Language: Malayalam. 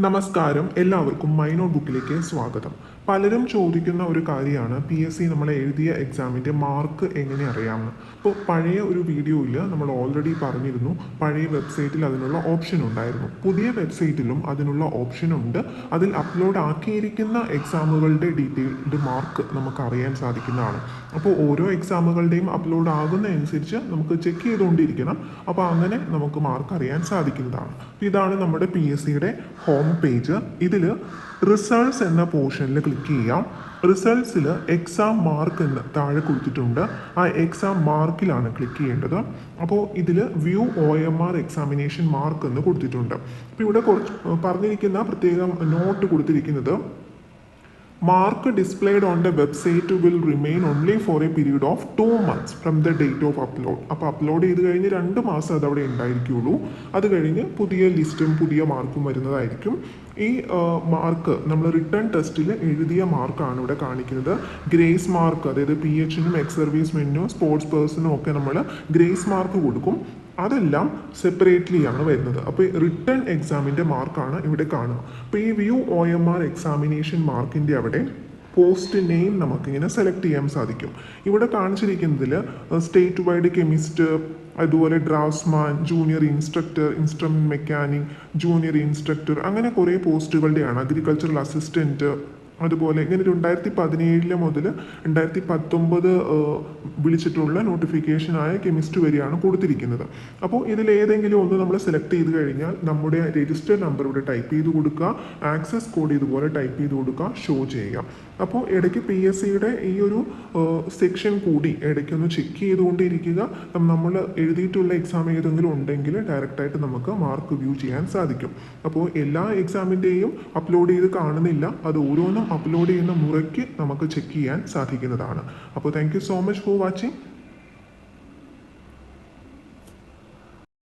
നമസ്കാരം, എല്ലാവർക്കും മൈ നോട്ട് ബുക്കിലേക്ക് സ്വാഗതം. പലരും ചോദിക്കുന്ന ഒരു കാര്യമാണ് PSC നമ്മൾ എഴുതിയ എക്സാമിൻ്റെ മാർക്ക് എങ്ങനെ അറിയാമെന്ന്. അപ്പോൾ പഴയ ഒരു വീഡിയോയിൽ നമ്മൾ ഓൾറെഡി പറഞ്ഞിരുന്നു, പഴയ വെബ്സൈറ്റിൽ അതിനുള്ള ഓപ്ഷൻ ഉണ്ടായിരുന്നു. പുതിയ വെബ്സൈറ്റിലും അതിനുള്ള ഓപ്ഷൻ ഉണ്ട്. അതിൽ അപ്ലോഡ് ആക്കിയിരിക്കുന്ന എക്സാമുകളുടെ ഡീറ്റെയിൽഡ് മാർക്ക് നമുക്ക് അറിയാൻ സാധിക്കുന്നതാണ്. അപ്പോൾ ഓരോ എക്സാമുകളുടെയും അപ്ലോഡ് ആകുന്നതനുസരിച്ച് നമുക്ക് ചെക്ക് ചെയ്തുകൊണ്ടിരിക്കണം. അപ്പോൾ അങ്ങനെ നമുക്ക് മാർക്ക് അറിയാൻ സാധിക്കുന്നതാണ്. ഇതാണ് നമ്മുടെ PSCയുടെ ഹോം പേജ്. ഇതിൽ റിസൾട്ട്സ് എന്ന പോർഷനിൽ ക്ലിക്ക് ചെയ്യാം. റിസൾട്ട്സിൽ എക്സാം മാർക്ക് എന്ന് താഴെ കൊടുത്തിട്ടുണ്ട്. ആ എക്സാം മാർക്കിലാണ് ക്ലിക്ക് ചെയ്യേണ്ടത്. അപ്പോൾ ഇതിൽ വ്യൂ OMR എക്സാമിനേഷൻ മാർക്ക് എന്ന് കൊടുത്തിട്ടുണ്ട്. അപ്പോൾ ഇവിടെ കുറച്ച് പറഞ്ഞിരിക്കുന്ന പ്രത്യേകം നോട്ട് കൊടുത്തിരിക്കുന്നത്, mark displayed on the website will remain only for a period of 2 months from the date of upload. അപ്പോൾ അപ്ലോഡ് ചെയ്ത് കഴിഞ്ഞ് 2 മാസം അതവിടെ ഉണ്ടായിരിക്കുള്ളൂ. അത് കഴിഞ്ഞ് പുതിയ ലിസ്റ്റും പുതിയ മാർക്കും വരുന്നതായിരിക്കും. ഈ മാർക്ക് നമ്മൾ റിട്ടേൺ ടെസ്റ്റിൽ എഴുതിയ മാർക്കാണ് ഇവിടെ കാണിക്കുന്നത്. ഗ്രേസ് മാർക്ക്, അതായത് PHനും എക്സ് സർവീസ്മെനും സ്പോർട്സ് പേഴ്സണും ഒക്കെ നമ്മൾ ഗ്രേസ് മാർക്ക് കൊടുക്കും. അതെല്ലാം സെപ്പറേറ്റ്ലി ആണ് വരുന്നത്. അപ്പോൾ റിട്ടേൺ എക്സാമിൻ്റെ മാർക്കാണ് ഇവിടെ കാണുക. അപ്പോൾ ഈ വ്യൂ OMR എക്സാമിനേഷൻ മാർക്കിൻ്റെ അവിടെ പോസ്റ്റ് നെയിം നമുക്കിങ്ങനെ സെലക്ട് ചെയ്യാൻ സാധിക്കും. ഇവിടെ കാണിച്ചിരിക്കുന്നതിൽ സ്റ്റേറ്റ് വൈഡ് കെമിസ്റ്റ്, അതുപോലെ draughtsman, junior instructor, instrument mechanic, junior instructor, അങ്ങനെ കുറേ പോസ്റ്റുകളുടെയാണ്. അഗ്രികൾച്ചറൽ അസിസ്റ്റൻറ്റ്, അതുപോലെ ഇങ്ങനെ 2017 മുതൽ 2019 വിളിച്ചിട്ടുള്ള നോട്ടിഫിക്കേഷനായ കെമിസ്ട്രി വരെയാണ് കൊടുത്തിരിക്കുന്നത്. അപ്പോൾ ഇതിലേതെങ്കിലും ഒന്ന് നമ്മൾ സെലക്ട് ചെയ്ത് കഴിഞ്ഞാൽ നമ്മുടെ രജിസ്റ്റർ നമ്പർ ഇവിടെ ടൈപ്പ് ചെയ്ത് കൊടുക്കുക, ആക്സസ് കോഡ് ഇതുപോലെ ടൈപ്പ് ചെയ്ത് കൊടുക്കുക, ഷോ ചെയ്യുക. അപ്പോൾ ഇടയ്ക്ക് PSCയുടെ ഈ ഒരു സെക്ഷൻ കൂടി ഇടയ്ക്കൊന്ന് ചെക്ക് ചെയ്തുകൊണ്ടിരിക്കുക. നമ്മൾ എഴുതിയിട്ടുള്ള എക്സാം ഏതെങ്കിലും ഉണ്ടെങ്കിൽ ഡയറക്റ്റായിട്ട് നമുക്ക് മാർക്ക് വ്യൂ ചെയ്യാൻ സാധിക്കും. അപ്പോൾ എല്ലാ എക്സാമിൻ്റെയും അപ്ലോഡ് ചെയ്ത് കാണുന്നില്ല, അത് ഓരോന്നും അപ്ലോഡ് ചെയ്യുന്ന മുറയ്ക്ക് നമുക്ക് ചെക്ക് ചെയ്യാൻ സാധിക്കുന്നതാണ്. അപ്പോൾ thank you so much for watching.